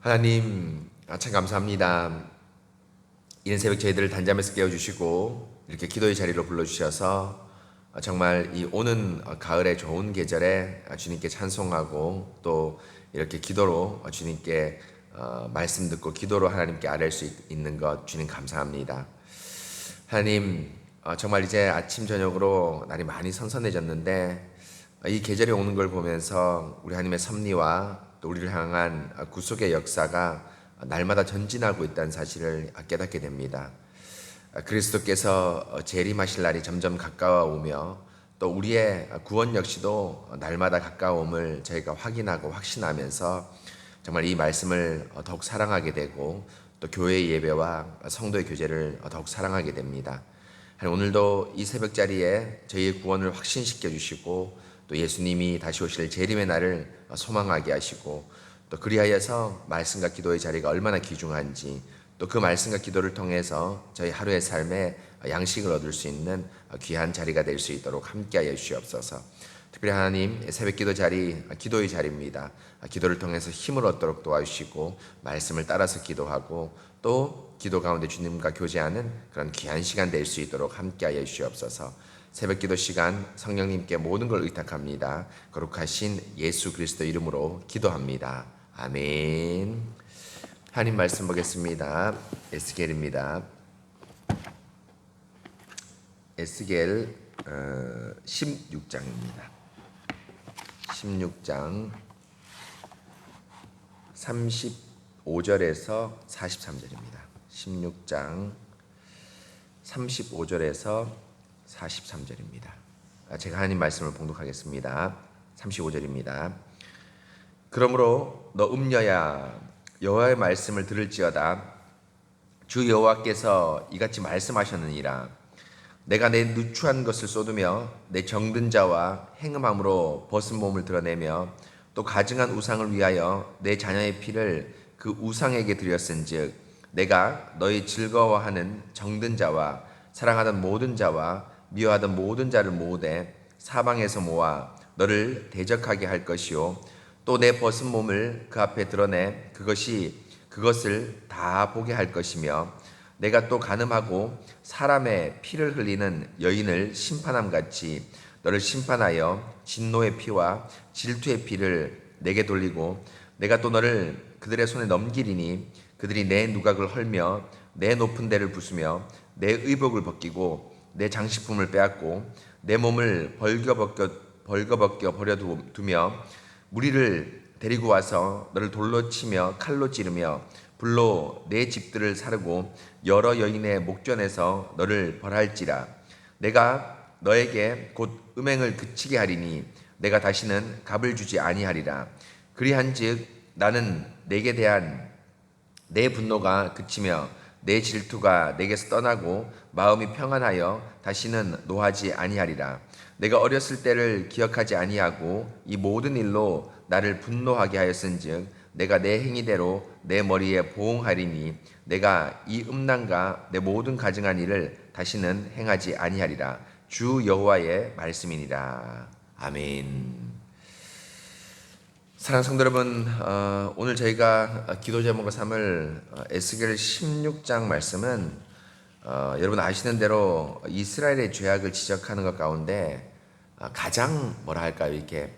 하나님, 참 감사합니다. 이른 새벽 저희들을 단잠에서 깨워주시고 이렇게 기도의 자리로 불러주셔서 정말 이 오는 가을의 좋은 계절에 주님께 찬송하고 또 이렇게 기도로 주님께 말씀 듣고 기도로 하나님께 아뢰 수 있는 것 주님 감사합니다. 하나님, 정말 이제 아침 저녁으로 날이 많이 선선해졌는데 이 계절이 오는 걸 보면서 우리 하나님의 섭리와 또 우리를 향한 구속의 역사가 날마다 전진하고 있다는 사실을 깨닫게 됩니다. 그리스도께서 재림하실 날이 점점 가까워오며 또 우리의 구원 역시도 날마다 가까움을 저희가 확인하고 확신하면서 정말 이 말씀을 더욱 사랑하게 되고 또 교회의 예배와 성도의 교제를 더욱 사랑하게 됩니다. 오늘도 이 새벽 자리에 저희의 구원을 확신시켜 주시고 또 예수님이 다시 오실 재림의 날을 소망하게 하시고 또 그리하여서 말씀과 기도의 자리가 얼마나 귀중한지 또 그 말씀과 기도를 통해서 저희 하루의 삶에 양식을 얻을 수 있는 귀한 자리가 될 수 있도록 함께하여 주시옵소서. 특별히 하나님, 새벽 기도 자리, 기도의 자리입니다. 기도를 통해서 힘을 얻도록 도와주시고 말씀을 따라서 기도하고 또 기도 가운데 주님과 교제하는 그런 귀한 시간 될 수 있도록 함께하여 주시옵소서. 새벽 기도 시간 성령님께 모든 걸 의탁합니다. 거룩하신 예수 그리스도 이름으로 기도합니다. 아멘. 하나님 말씀 보겠습니다. 에스겔입니다. 에스겔 16장입니다. 16장 35절에서 43절입니다. 16장 35절에서 43절입니다. 제가 하나님 말씀을 봉독하겠습니다. 35절입니다. 그러므로 너 음녀야 여호와의 말씀을 들을지어다. 주 여호와께서 이같이 말씀하셨느니라. 내가 내 누추한 것을 쏟으며 내 정든 자와 행음함으로 벗은 몸을 드러내며 또 가증한 우상을 위하여 내 자녀의 피를 그 우상에게 드렸은즉 내가 너희 즐거워하는 정든 자와 사랑하던 모든 자와 미워하던 모든 자를 모으되 사방에서 모아 너를 대적하게 할 것이요 또 내 벗은 몸을 그 앞에 드러내 그것을 다 보게 할 것이며 내가 또 간음하고 사람의 피를 흘리는 여인을 심판함 같이 너를 심판하여 진노의 피와 질투의 피를 내게 돌리고 내가 또 너를 그들의 손에 넘기리니 그들이 내 누각을 헐며 내 높은 데를 부수며 내 의복을 벗기고 내 장식품을 빼앗고 내 몸을 벌거벗겨 버려두며 무리를 데리고 와서 너를 돌로 치며 칼로 찌르며 불로 내 집들을 사르고 여러 여인의 목전에서 너를 벌할지라. 내가 너에게 곧 음행을 그치게 하리니 내가 다시는 값을 주지 아니하리라. 그리한즉 나는 내게 대한 내 분노가 그치며 내 질투가 내게서 떠나고 마음이 평안하여 다시는 노하지 아니하리라. 내가 어렸을 때를 기억하지 아니하고 이 모든 일로 나를 분노하게 하였은즉 내가 내 행위대로 내 머리에 보응하리니 내가 이 음란과 내 모든 가증한 일을 다시는 행하지 아니하리라. 주 여호와의 말씀이니라. 아멘. 사랑하는 성도 여러분, 오늘 저희가 기도 제목으로 삼을 에스겔 16장 말씀은 여러분 아시는 대로 이스라엘의 죄악을 지적하는 것 가운데 가장 뭐라 할까요? 이렇게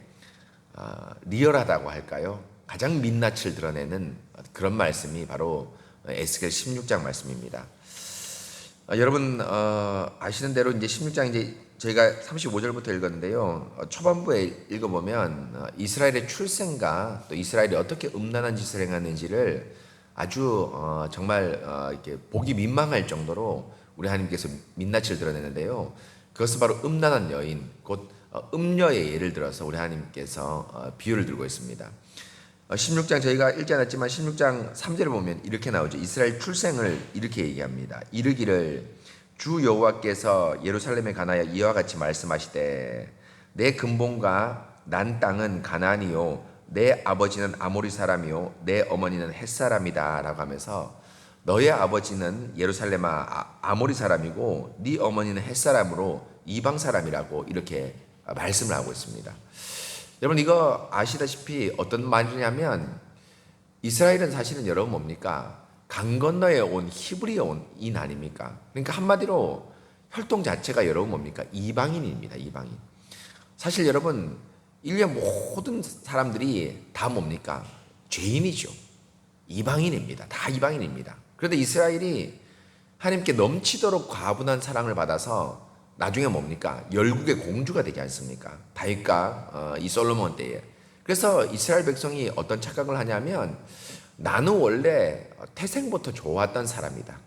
리얼하다고 할까요? 가장 민낯을 드러내는 그런 말씀이 바로 에스겔 16장 말씀입니다. 여러분 아시는 대로 이제 16장 이제 저희가 35절부터 읽었는데요. 초반부에 읽어보면 이스라엘의 출생과 또 이스라엘이 어떻게 음란한 짓을 행하는지를 아주 정말 이렇게 보기 민망할 정도로 우리 하나님께서 민낯을 드러내는데요. 그것은 바로 음란한 여인, 곧 음녀의 예를 들어서 우리 하나님께서 비유를 들고 있습니다. 16장 저희가 읽지 않았지만 16장 3절을 보면 이렇게 나오죠. 이스라엘 출생을 이렇게 얘기합니다. 이르기를 주 여호와께서 예루살렘에 관하여 이와 같이 말씀하시되 내 근본과 난 땅은 가나안이요 내 아버지는 아모리 사람이요 내 어머니는 헷 사람이다 라고 하면서 너의 아버지는 예루살렘 아모리 사람이고 네 어머니는 헷 사람으로 이방 사람이라고 이렇게 말씀을 하고 있습니다. 여러분 이거 아시다시피 어떤 말이냐면 이스라엘은 사실은 여러분 뭡니까? 강 건너에 온 히브리에 온 인 아닙니까? 그러니까 한마디로 혈통 자체가 여러분 뭡니까? 이방인입니다. 이방인. 사실 여러분 인류의 모든 사람들이 다 뭡니까? 죄인이죠. 이방인입니다. 다 이방인입니다. 그런데 이스라엘이 하나님께 넘치도록 과분한 사랑을 받아서 나중에 뭡니까? 열국의 공주가 되지 않습니까? 다윗과 이 솔로몬 때에. 그래서 이스라엘 백성이 어떤 착각을 하냐면 나는 원래 태생부터 좋았던 사람이다.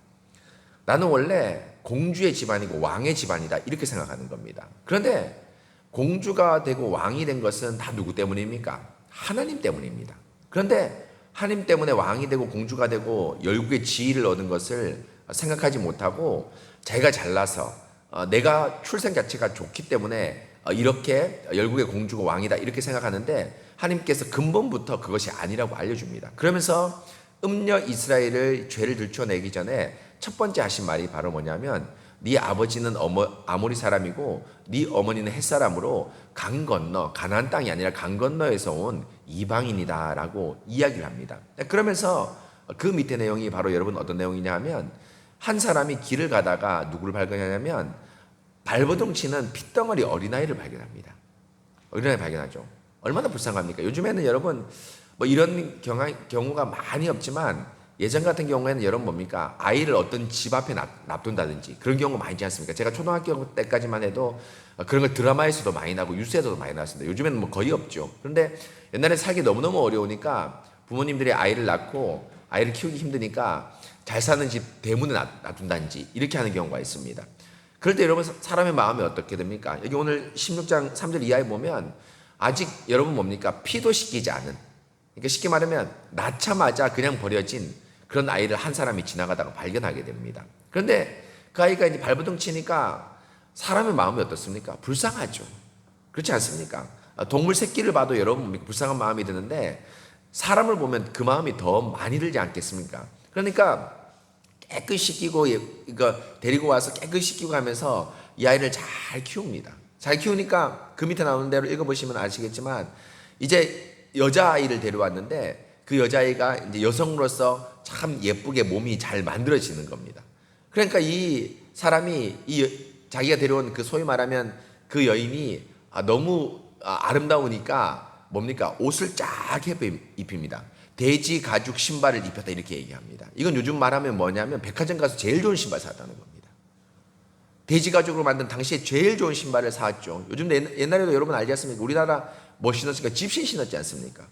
나는 원래 공주의 집안이고 왕의 집안이다. 이렇게 생각하는 겁니다. 그런데 공주가 되고 왕이 된 것은 다 누구 때문입니까? 하나님 때문입니다. 그런데 하나님 때문에 왕이 되고 공주가 되고 열국의 지위를 얻은 것을 생각하지 못하고 자기가 잘나서 내가 출생 자체가 좋기 때문에 이렇게 열국의 공주가 왕이다 이렇게 생각하는데 하나님께서 근본부터 그것이 아니라고 알려줍니다. 그러면서 음녀 이스라엘을 죄를 들춰내기 전에 첫 번째 하신 말이 바로 뭐냐면 네 아버지는 아모리 사람이고 네 어머니는 햇사람으로 강 건너 가나안 땅이 아니라 강 건너에서 온 이방인이다라고 이야기를 합니다. 그러면서 그 밑에 내용이 바로 여러분 어떤 내용이냐 하면 한 사람이 길을 가다가 누구를 발견하냐면 발버둥 치는 핏덩어리 어린아이를 발견합니다. 어린아이 발견하죠. 얼마나 불쌍합니까? 요즘에는 여러분 뭐 이런 경우가 많이 없지만 예전 같은 경우에는 여러분 뭡니까? 아이를 어떤 집 앞에 놔둔다든지 그런 경우가 많이 있지 않습니까? 제가 초등학교 때까지만 해도 그런 걸 드라마에서도 많이 나고 뉴스에서도 많이 나왔습니다. 요즘에는 뭐 거의 없죠. 그런데 옛날에 살기 너무너무 어려우니까 부모님들이 아이를 낳고 아이를 키우기 힘드니까 잘 사는 집 대문에 놔둔다든지 이렇게 하는 경우가 있습니다. 그럴 때 여러분 사람의 마음이 어떻게 됩니까? 여기 오늘 16장 3절 이하에 보면 아직 여러분 뭡니까? 피도 씻기지 않은, 그러니까 쉽게 말하면 낳자마자 그냥 버려진 그런 아이를 한 사람이 지나가다가 발견하게 됩니다. 그런데 그 아이가 이제 발버둥 치니까 사람의 마음이 어떻습니까? 불쌍하죠. 그렇지 않습니까? 동물 새끼를 봐도 여러분 불쌍한 마음이 드는데 사람을 보면 그 마음이 더 많이 들지 않겠습니까? 그러니까 깨끗이 씻기고 이거 데리고 와서 깨끗이 씻기고 하면서 이 아이를 잘 키웁니다. 잘 키우니까 그 밑에 나오는 대로 읽어보시면 아시겠지만 이제 여자아이를 데려왔는데 그 여자아이가 이제 여성으로서 참 예쁘게 몸이 잘 만들어지는 겁니다. 그러니까 이 사람이 자기가 데려온 그 소위 말하면 그 여인이 너무 아름다우니까 뭡니까? 옷을 쫙 입힙니다. 돼지 가죽 신발을 입혔다 이렇게 얘기합니다. 이건 요즘 말하면 뭐냐면 백화점 가서 제일 좋은 신발 샀다는 겁니다. 돼지 가죽으로 만든 당시에 제일 좋은 신발을 사왔죠. 요즘 옛날에도 여러분 알지 않습니까? 우리나라 뭐 신었습니까? 집신 신었지 않습니까?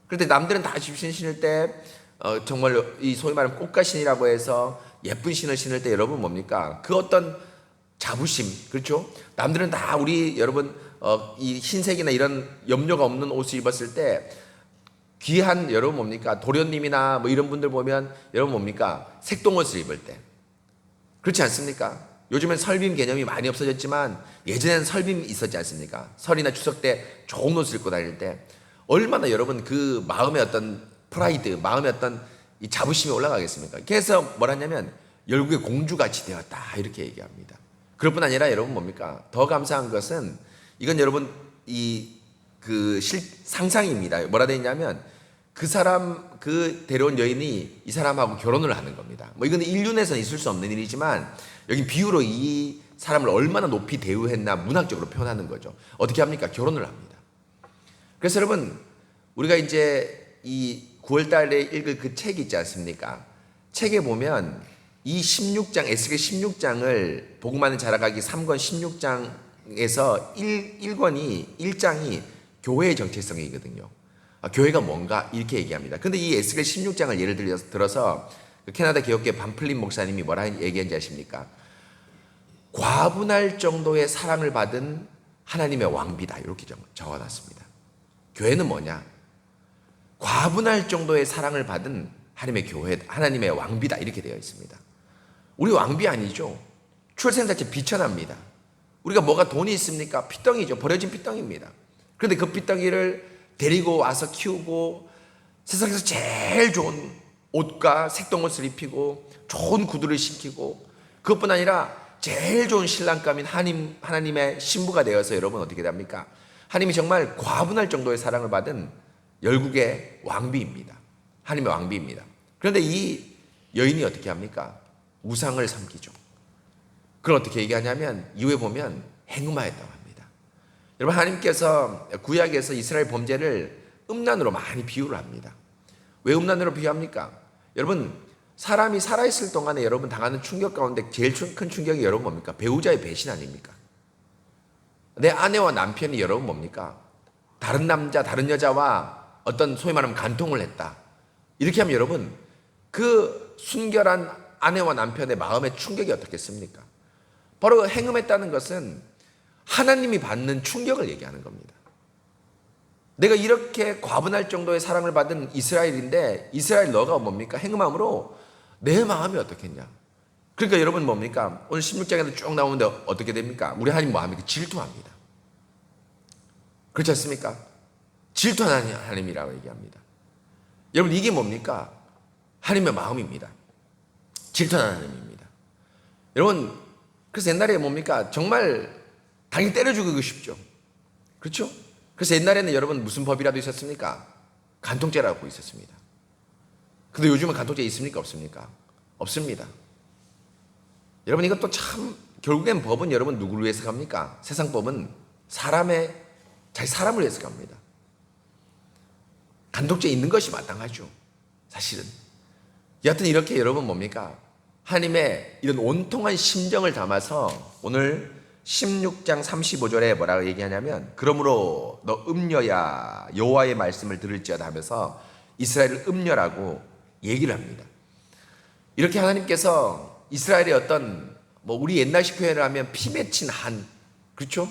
그런데 남들은 다 집신 신을 때 정말 이 소위 말하면 꽃가신이라고 해서 예쁜 신을 신을 때 여러분 뭡니까? 그 어떤 자부심, 그렇죠? 남들은 다 우리 여러분 이 흰색이나 이런 염료가 없는 옷을 입었을 때 귀한 여러분 뭡니까? 도련님이나 뭐 이런 분들 보면 여러분 뭡니까? 색동옷을 입을 때 그렇지 않습니까? 요즘엔 설빔 개념이 많이 없어졌지만 예전에는 설빔 있었지 않습니까? 설이나 추석 때 좋은 옷을 입고 다닐 때 얼마나 여러분 그 마음의 어떤 프라이드, 마음의 어떤 이 자부심이 올라가겠습니까? 그래서 뭐라냐면 열국의 공주같이 되었다 이렇게 얘기합니다. 그럴 뿐 아니라 여러분 뭡니까? 더 감사한 것은 이건 여러분 상상입니다. 뭐라 되어 있냐면 그 사람 그 데려온 여인이 이 사람하고 결혼을 하는 겁니다. 뭐 이건 인륜에서는 있을 수 없는 일이지만 여기 비유로 이 사람을 얼마나 높이 대우했나 문학적으로 표현하는 거죠. 어떻게 합니까? 결혼을 합니다. 그래서 여러분 우리가 이제 이 9월 달에 읽을 그 책이 있지 않습니까? 책에 보면 이 16장 에스겔 16장을 복음하는 자라가기 3권 16장에서 1장이 교회의 정체성이거든요. 교회가 뭔가 이렇게 얘기합니다. 근데 이 에스겔 16장을 예를 들어서 캐나다 개혁교회 반플린 목사님이 뭐라 얘기한지 아십니까? 과분할 정도의 사랑을 받은 하나님의 왕비다 이렇게 적어놨습니다. 교회는 뭐냐? 과분할 정도의 사랑을 받은 하나님의 교회, 하나님의 왕비다 이렇게 되어 있습니다. 우리 왕비 아니죠. 출생 자체 비천합니다. 우리가 뭐가 돈이 있습니까? 핏덩이죠. 버려진 핏덩이입니다. 그런데 그 핏덩이를 데리고 와서 키우고 세상에서 제일 좋은 옷과 색동옷을 입히고 좋은 구두를 신기고 그것뿐 아니라 제일 좋은 신랑감인 하나님의 신부가 되어서 여러분 어떻게 됩니까? 하나님이 정말 과분할 정도의 사랑을 받은 열국의 왕비입니다. 하나님의 왕비입니다. 그런데 이 여인이 어떻게 합니까? 우상을 섬기죠. 그걸 어떻게 얘기하냐면 이후에 보면 행음하였다고 합니다. 여러분, 하나님께서 구약에서 이스라엘 범죄를 음란으로 많이 비유를 합니다. 왜 음란으로 비유합니까? 여러분, 사람이 살아있을 동안에 여러분 당하는 충격 가운데 제일 큰 충격이 여러분 뭡니까? 배우자의 배신 아닙니까? 내 아내와 남편이 여러분 뭡니까? 다른 남자, 다른 여자와 어떤 소위 말하면 간통을 했다. 이렇게 하면 여러분, 그 순결한 아내와 남편의 마음의 충격이 어떻겠습니까? 바로 행음했다는 것은 하나님이 받는 충격을 얘기하는 겁니다. 내가 이렇게 과분할 정도의 사랑을 받은 이스라엘인데 이스라엘 너가 뭡니까? 행음함으로 내 마음이 어떻겠냐? 그러니까 여러분 뭡니까? 오늘 16장에도 쭉 나오는데 어떻게 됩니까? 우리 하나님 뭐 합니까? 질투합니다. 그렇지 않습니까? 질투하는 하나님이라고 얘기합니다. 여러분, 이게 뭡니까? 하나님의 마음입니다. 질투하는 하나님입니다. 여러분, 그래서 옛날에 뭡니까? 정말 당연히 때려 죽이고 싶죠. 그렇죠? 그래서 옛날에는 여러분 무슨 법이라도 있었습니까? 간통죄라고 있었습니다. 근데 요즘은 간통죄 있습니까? 없습니까? 없습니다. 여러분, 이것도 참 결국엔 법은 여러분 누구를 위해서 갑니까? 세상 법은 자기 사람을 위해서 갑니다. 간통죄 있는 것이 마땅하죠. 사실은. 여하튼 이렇게 여러분 뭡니까? 하나님의 이런 온통한 심정을 담아서 오늘 16장 35절에 뭐라고 얘기하냐면, 그러므로 너 음녀야 여호와의 말씀을 들을지어다 하면서 이스라엘을 음녀라고 얘기를 합니다. 이렇게 하나님께서 이스라엘의 어떤 우리 옛날식 표현을 하면 피 맺힌 한, 그렇죠?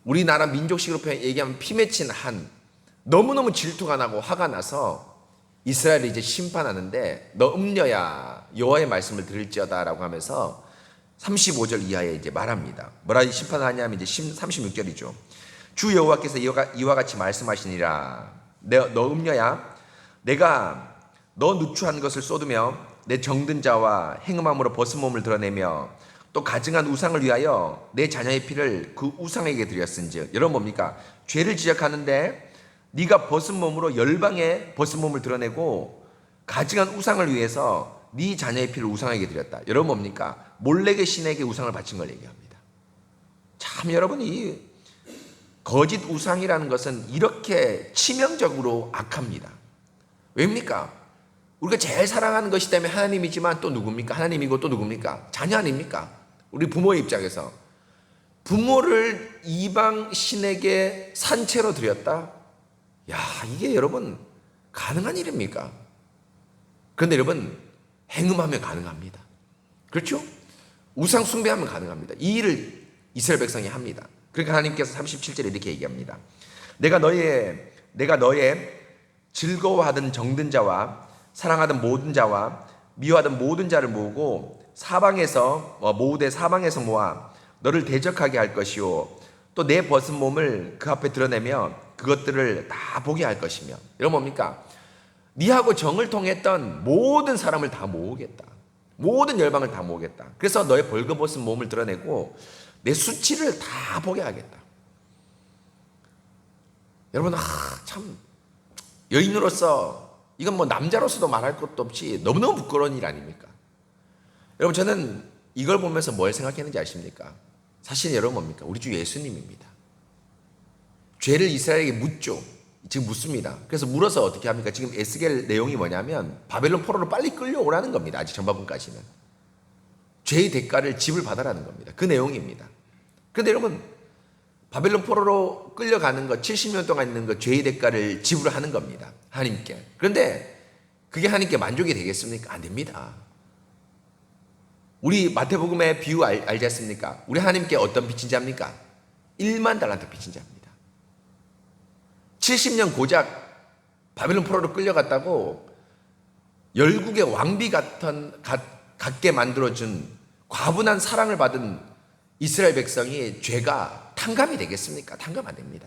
우리나라 민족식으로 얘기하면 피 맺힌 한, 너무너무 질투가 나고 화가 나서 이스라엘을 이제 심판하는데 너 음녀야 여호와의 말씀을 들을지어다라고 하면서 35절 이하에 이제 말합니다. 뭐라 심판하냐면 이제 36절이죠. 주 여호와께서 이와 같이 말씀하시니라. 너 음녀야, 내가 너 누추한 것을 쏟으며 내 정든 자와 행음함으로 벗은 몸을 드러내며 또 가증한 우상을 위하여 내 자녀의 피를 그 우상에게 드렸은즉. 여러분 뭡니까? 죄를 지적하는데 네가 벗은 몸으로 열방에 벗은 몸을 드러내고 가증한 우상을 위해서 네 자녀의 피를 우상에게 드렸다. 여러분 뭡니까? 몰래게 신에게 우상을 바친 걸 얘기합니다. 참 여러분, 이 거짓 우상이라는 것은 이렇게 치명적으로 악합니다. 왜입니까? 우리가 제일 사랑하는 것이 때문에 하나님이지만 또 누굽니까? 하나님이고 또 누굽니까? 자녀 아닙니까? 우리 부모의 입장에서 부모를 이방 신에게 산채로 드렸다? 야, 이게 여러분 가능한 일입니까? 그런데 여러분, 행음하면 가능합니다. 그렇죠? 우상 숭배하면 가능합니다. 이 일을 이스라엘 백성이 합니다. 그러니까 하나님께서 37절에 이렇게 얘기합니다. 내가 너의 즐거워하던 정든 자와 사랑하던 모든 자와 미워하던 모든 자를 모으고 모으되 사방에서 모아 너를 대적하게 할 것이요 또 내 벗은 몸을 그 앞에 드러내며 그것들을 다 보게 할 것이며. 여러분 뭡니까? 니하고 정을 통했던 모든 사람을 다 모으겠다. 모든 열방을 다 모으겠다. 그래서 너의 벌거벗은 몸을 드러내고 내 수치를 다 보게 하겠다. 여러분, 참 여인으로서 이건 남자로서도 말할 것도 없이 너무너무 부끄러운 일 아닙니까? 여러분, 저는 이걸 보면서 뭘 생각했는지 아십니까? 사실 여러분 뭡니까? 우리 주 예수님입니다. 죄를 이스라엘에게 묻죠. 지금 묻습니다. 그래서 물어서 어떻게 합니까? 지금 에스겔 내용이 뭐냐면 바벨론 포로로 빨리 끌려오라는 겁니다. 아직 전반부까지는. 죄의 대가를 지불 받아라는 겁니다. 그 내용입니다. 그런데 여러분, 바벨론 포로로 끌려가는 것, 70년 동안 있는 것, 죄의 대가를 지불하는 겁니다. 하나님께. 그런데 그게 하나님께 만족이 되겠습니까? 안 됩니다. 우리 마태복음의 비유 알지 않습니까? 우리 하나님께 어떤 빚진 자입니까? 1만 달란트 빚진 자입니다. 70년 고작 바벨론 포로로 끌려갔다고 열국의 왕비 같게 만들어준 과분한 사랑을 받은 이스라엘 백성이 죄가 탕감이 되겠습니까? 탕감 안 됩니다.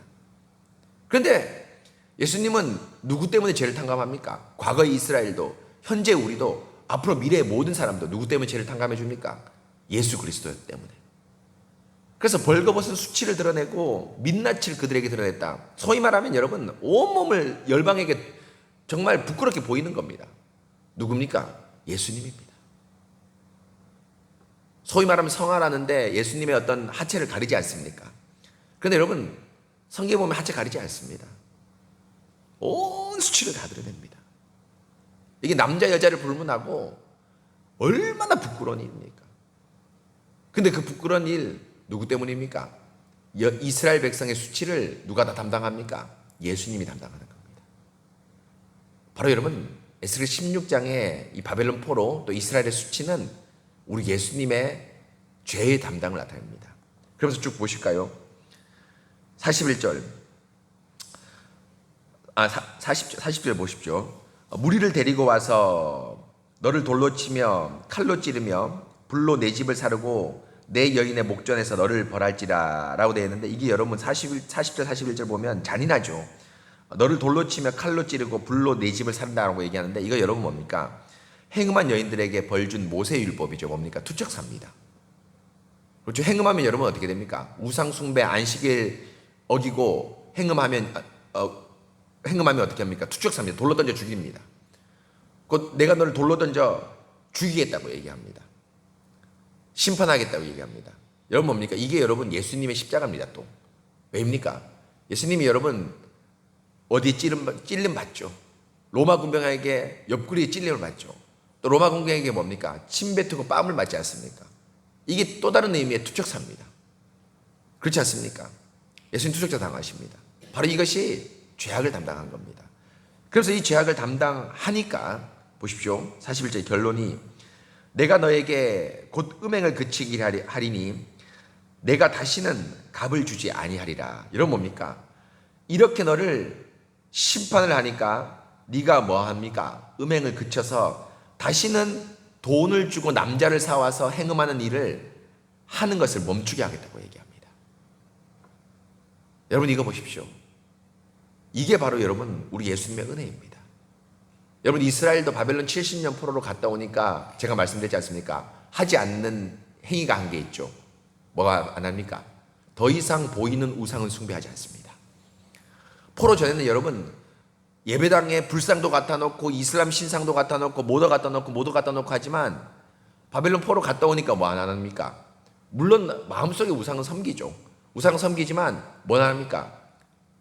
그런데 예수님은 누구 때문에 죄를 탕감합니까? 과거의 이스라엘도, 현재 우리도, 앞으로 미래의 모든 사람도 누구 때문에 죄를 탕감해 줍니까? 예수 그리스도 때문에. 그래서 벌거벗은 수치를 드러내고 민낯을 그들에게 드러냈다. 소위 말하면 여러분, 온몸을 열방에게 정말 부끄럽게 보이는 겁니다. 누굽니까? 예수님입니다. 소위 말하면 성화라는데 예수님의 어떤 하체를 가리지 않습니까? 그런데 여러분, 성경에 보면 하체 가리지 않습니다. 온 수치를 다 드러냅니다. 이게 남자 여자를 불문하고 얼마나 부끄러운 일입니까? 근데 그 부끄러운 일 누구 때문입니까? 이스라엘 백성의 수치를 누가 다 담당합니까? 예수님이 담당하는 겁니다. 바로 여러분, 에스겔 16장의 이 바벨론 포로 또 이스라엘의 수치는 우리 예수님의 죄의 담당을 나타냅니다. 그러면서 쭉 보실까요? 41절 40절 보십시오. 무리를 데리고 와서 너를 돌로 치며 칼로 찌르며 불로 내 집을 사르고 내 여인의 목전에서 너를 벌할지라 라고 되어 있는데, 이게 여러분 40절 41절 보면 잔인하죠. 너를 돌로 치며 칼로 찌르고 불로 내 집을 사른다라고 얘기하는데, 이거 여러분 뭡니까? 행음한 여인들에게 벌 준 모세율법이죠. 뭡니까? 투척사입니다. 그렇죠. 행음하면 여러분 어떻게 됩니까? 우상 숭배 안식일 어기고 행음하면 어떻게 합니까? 투척사입니다. 돌로 던져 죽입니다. 곧 내가 너를 돌로 던져 죽이겠다고 얘기합니다. 심판하겠다고 얘기합니다. 여러분 뭡니까? 이게 여러분 예수님의 십자가입니다. 또 왜입니까? 예수님이 여러분 어디에 찔림 받죠? 로마 군병에게 옆구리에 찔림을 받죠. 또 로마 군병에게 뭡니까? 침 뱉고 뺨을 맞지 않습니까? 이게 또 다른 의미의 투척사입니다. 그렇지 않습니까? 예수님 투척자 당하십니다. 바로 이것이 죄악을 담당한 겁니다. 그래서 이 죄악을 담당하니까 보십시오. 41절 결론이 내가 너에게 곧 음행을 그치게 하리니 내가 다시는 값을 주지 아니하리라. 이런 뭡니까? 이렇게 너를 심판을 하니까 네가 뭐 합니까? 음행을 그쳐서 다시는 돈을 주고 남자를 사와서 행음하는 일을 하는 것을 멈추게 하겠다고 얘기합니다. 여러분 이거 보십시오. 이게 바로 여러분 우리 예수님의 은혜입니다. 여러분 이스라엘도 바벨론 70년 포로로 갔다 오니까 제가 말씀드렸지 않습니까? 하지 않는 행위가 한 게 있죠. 뭐가 안 합니까? 더 이상 보이는 우상은 숭배하지 않습니다. 포로 전에는 여러분 예배당에 불상도 갖다 놓고 이슬람 신상도 갖다 놓고 모도 갖다 놓고 하지만 바벨론 포로 갔다 오니까 뭐 안 합니까? 물론 마음속에 우상은 섬기죠. 우상은 섬기지만 뭐 합니까?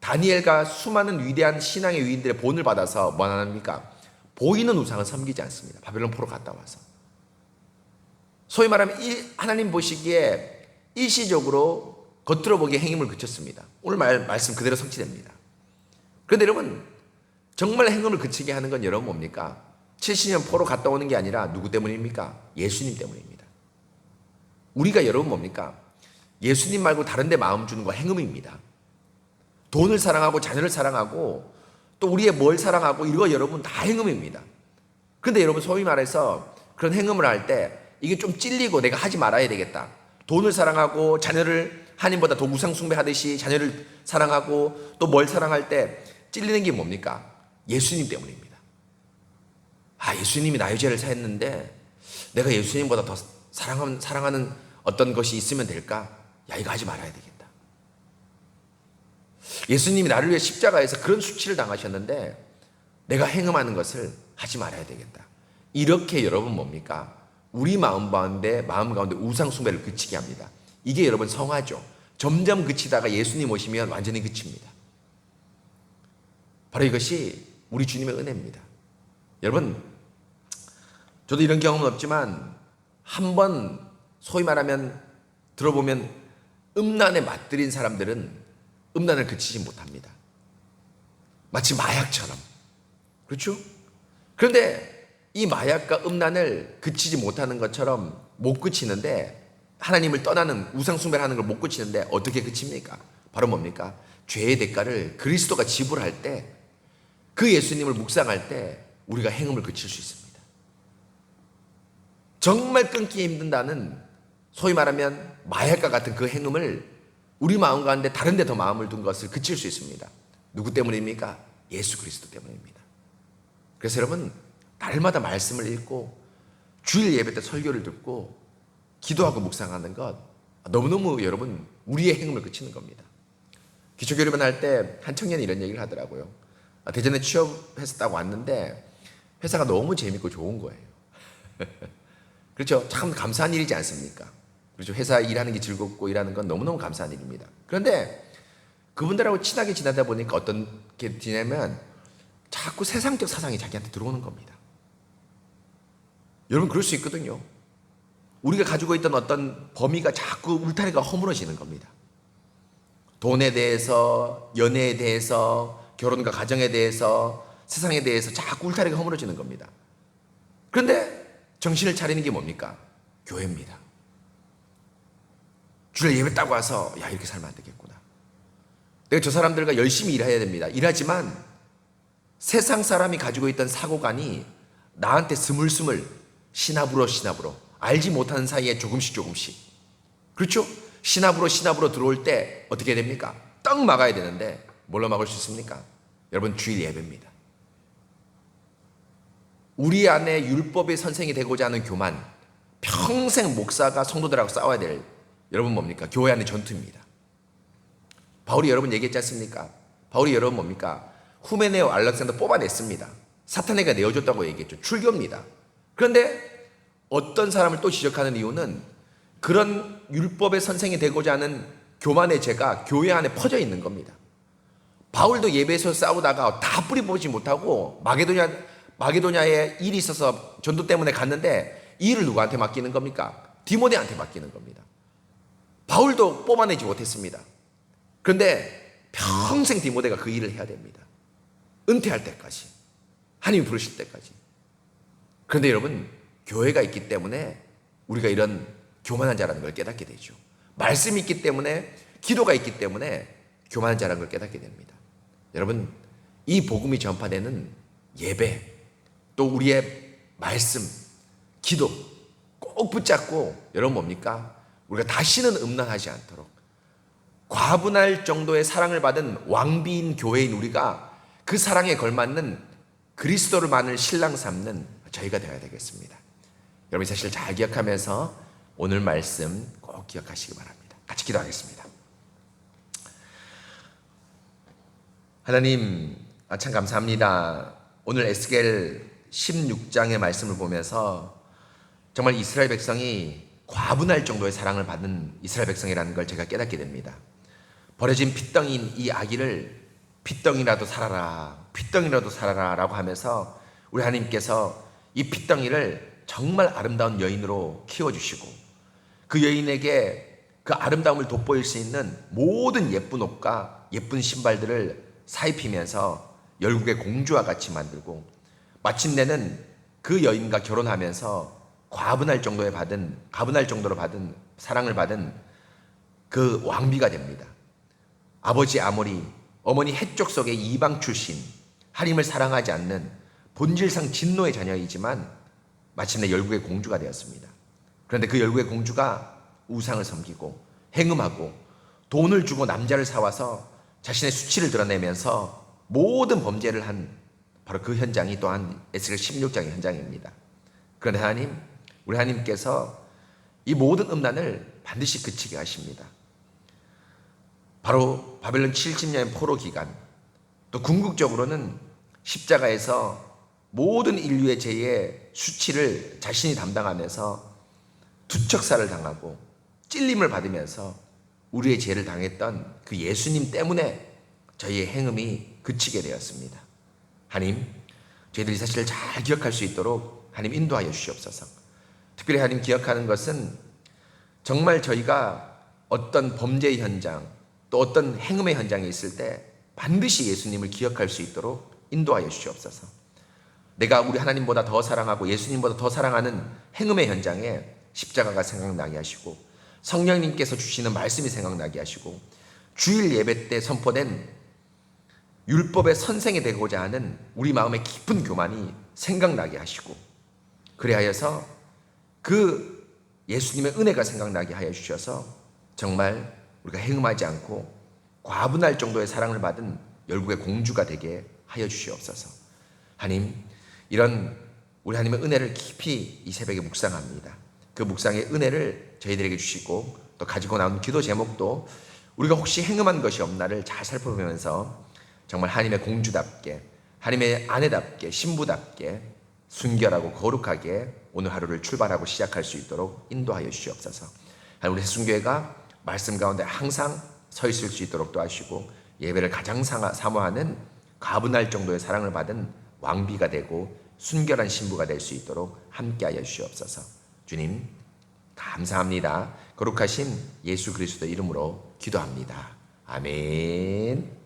다니엘과 수많은 위대한 신앙의 위인들의 본을 받아서 뭐 합니까? 보이는 우상은 섬기지 않습니다. 바벨론 포로 갔다 와서. 소위 말하면 하나님 보시기에 일시적으로 겉으로 보기에 행음을 그쳤습니다. 오늘 말씀 그대로 성취됩니다. 그런데 여러분 정말 행음을 그치게 하는 건 여러분 뭡니까? 70년 포로 갔다 오는 게 아니라 누구 때문입니까? 예수님 때문입니다. 우리가 여러분 뭡니까? 예수님 말고 다른 데 마음 주는 거 행음입니다. 돈을 사랑하고 자녀를 사랑하고 또 우리의 뭘 사랑하고 이거 여러분 다 행음입니다. 그런데 여러분 소위 말해서 그런 행음을 할 때 이게 좀 찔리고 내가 하지 말아야 되겠다. 돈을 사랑하고 자녀를 하나님보다 더 우상 숭배하듯이 자녀를 사랑하고 또 뭘 사랑할 때 찔리는 게 뭡니까? 예수님 때문입니다. 예수님이 나의 죄를 사했는데 내가 예수님보다 더 사랑하는 어떤 것이 있으면 될까? 이거 하지 말아야 되겠다. 예수님이 나를 위해 십자가에서 그런 수치를 당하셨는데 내가 행음하는 것을 하지 말아야 되겠다. 이렇게 여러분 뭡니까? 우리 마음 가운데 우상 숭배를 그치게 합니다. 이게 여러분 성화죠. 점점 그치다가 예수님 오시면 완전히 그칩니다. 바로 이것이 우리 주님의 은혜입니다. 여러분 저도 이런 경험은 없지만 한번 소위 말하면 들어보면 음란에 맞들인 사람들은 음란을 그치지 못합니다. 마치 마약처럼. 그렇죠? 그런데 이 마약과 음란을 그치지 못하는 것처럼 못 그치는데 하나님을 떠나는 우상숭배를 하는 걸 못 그치는데 어떻게 그칩니까? 바로 뭡니까? 죄의 대가를 그리스도가 지불할 때 그 예수님을 묵상할 때 우리가 행음을 그칠 수 있습니다. 정말 끊기 힘든다는 소위 말하면 마약과 같은 그 행음을 우리 마음 가운데 다른 데 더 마음을 둔 것을 그칠 수 있습니다. 누구 때문입니까? 예수 그리스도 때문입니다. 그래서 여러분 날마다 말씀을 읽고 주일 예배 때 설교를 듣고 기도하고 묵상하는 것 너무너무 여러분 우리의 행음을 그치는 겁니다. 기초교류만 할 때 한 청년이 이런 얘기를 하더라고요. 대전에 취업해서 딱 왔는데 회사가 너무 재밌고 좋은 거예요. 그렇죠? 참 감사한 일이지 않습니까? 그렇죠? 회사 일하는 게 즐겁고 일하는 건 너무너무 감사한 일입니다. 그런데 그분들하고 친하게 지내다 보니까 어떤 게 지내면 자꾸 세상적 사상이 자기한테 들어오는 겁니다. 여러분 그럴 수 있거든요. 우리가 가지고 있던 어떤 범위가 자꾸 울타리가 허물어지는 겁니다. 돈에 대해서, 연애에 대해서, 결혼과 가정에 대해서, 세상에 대해서 자꾸 울타리가 허물어지는 겁니다. 그런데 정신을 차리는 게 뭡니까? 교회입니다. 주일 예배 따고 와서 야 이렇게 살면 안 되겠구나. 내가 저 사람들과 열심히 일해야 됩니다. 일하지만 세상 사람이 가지고 있던 사고관이 나한테 스물스물 시나브로 알지 못하는 사이에 조금씩 그렇죠? 시나브로 들어올 때 어떻게 됩니까? 떡 막아야 되는데 뭘로 막을 수 있습니까? 여러분 주일 예배입니다. 우리 안에 율법의 선생이 되고자 하는 교만, 평생 목사가 성도들하고 싸워야 될 여러분 뭡니까? 교회 안의 전투입니다. 바울이 여러분 얘기했지 않습니까? 바울이 여러분 뭡니까? 후메네오 알렉산더 뽑아냈습니다. 사탄에게 내어줬다고 얘기했죠. 출교입니다. 그런데 어떤 사람을 또 지적하는 이유는 그런 율법의 선생이 되고자 하는 교만의 죄가 교회 안에 퍼져 있는 겁니다. 바울도 예배에서 싸우다가 다 뿌리 보지 못하고 마게도냐에 일이 있어서 전도 때문에 갔는데 이 일을 누구한테 맡기는 겁니까? 디모데한테 맡기는 겁니다. 바울도 뽑아내지 못했습니다. 그런데 평생 디모데가 그 일을 해야 됩니다. 은퇴할 때까지, 하나님이 부르실 때까지. 그런데 여러분 교회가 있기 때문에 우리가 이런 교만한 자라는 걸 깨닫게 되죠. 말씀이 있기 때문에, 기도가 있기 때문에 교만한 자라는 걸 깨닫게 됩니다. 여러분 이 복음이 전파되는 예배, 또 우리의 말씀, 기도 꼭 붙잡고 여러분 뭡니까? 우리가 다시는 음란하지 않도록 과분할 정도의 사랑을 받은 왕비인 교회인 우리가 그 사랑에 걸맞는 그리스도를만을 신랑 삼는 저희가 되어야 되겠습니다. 여러분 이 사실을 잘 기억하면서 오늘 말씀 꼭 기억하시기 바랍니다. 같이 기도하겠습니다. 하나님 참 감사합니다. 오늘 에스겔 16장의 말씀을 보면서 정말 이스라엘 백성이 과분할 정도의 사랑을 받은 이스라엘 백성이라는 걸 제가 깨닫게 됩니다. 버려진 핏덩이인 이 아기를 핏덩이라도 살아라 라고 하면서 우리 하나님께서 이 핏덩이를 정말 아름다운 여인으로 키워주시고 그 여인에게 그 아름다움을 돋보일 수 있는 모든 예쁜 옷과 예쁜 신발들을 사입히면서 열국의 공주와 같이 만들고 마침내는 그 여인과 결혼하면서 가분할 정도로 받은 사랑을 받은 그 왕비가 됩니다. 아버지 아모리, 어머니 헷족 속의 이방 출신, 하나님을 사랑하지 않는 본질상 진노의 자녀이지만 마침내 열국의 공주가 되었습니다. 그런데 그 열국의 공주가 우상을 섬기고 행음하고 돈을 주고 남자를 사와서 자신의 수치를 드러내면서 모든 범죄를 한 바로 그 현장이 또한 에스겔 16장의 현장입니다. 그런데 하나님, 우리 하나님께서 이 모든 음란을 반드시 그치게 하십니다. 바로 바벨론 70년의 포로 기간, 또 궁극적으로는 십자가에서 모든 인류의 죄의 수치를 자신이 담당하면서 투척사를 당하고 찔림을 받으면서 우리의 죄를 당했던 그 예수님 때문에 저희의 행음이 그치게 되었습니다. 하나님, 저희들이 이 사실을 잘 기억할 수 있도록 하나님 인도하여 주시옵소서. 특별히 하나님 기억하는 것은 정말 저희가 어떤 범죄의 현장, 또 어떤 행음의 현장에 있을 때 반드시 예수님을 기억할 수 있도록 인도하여 주시옵소서. 내가 우리 하나님보다 더 사랑하고 예수님보다 더 사랑하는 행음의 현장에 십자가가 생각나게 하시고 성령님께서 주시는 말씀이 생각나게 하시고 주일 예배 때 선포된 율법의 선생이 되고자 하는 우리 마음의 깊은 교만이 생각나게 하시고 그리하여서 그 예수님의 은혜가 생각나게 하여 주셔서 정말 우리가 행음하지 않고 과분할 정도의 사랑을 받은 열국의 공주가 되게 하여 주시옵소서. 하나님, 이런 우리 하나님의 은혜를 깊이 이 새벽에 묵상합니다. 그 묵상의 은혜를 저희들에게 주시고 또 가지고 나온 기도 제목도 우리가 혹시 행음한 것이 없나를 잘 살펴보면서 정말 하나님의 공주답게 하나님의 아내답게 신부답게 순결하고 거룩하게 오늘 하루를 출발하고 시작할 수 있도록 인도하여 주시옵소서. 하나님, 우리 새순교회가 말씀 가운데 항상 서 있을 수 있도록 도와주시고 예배를 가장 사모하는 가분할 정도의 사랑을 받은 왕비가 되고 순결한 신부가 될 수 있도록 함께하여 주시옵소서. 주님 감사합니다. 거룩하신 예수 그리스도 이름으로 기도합니다. 아멘.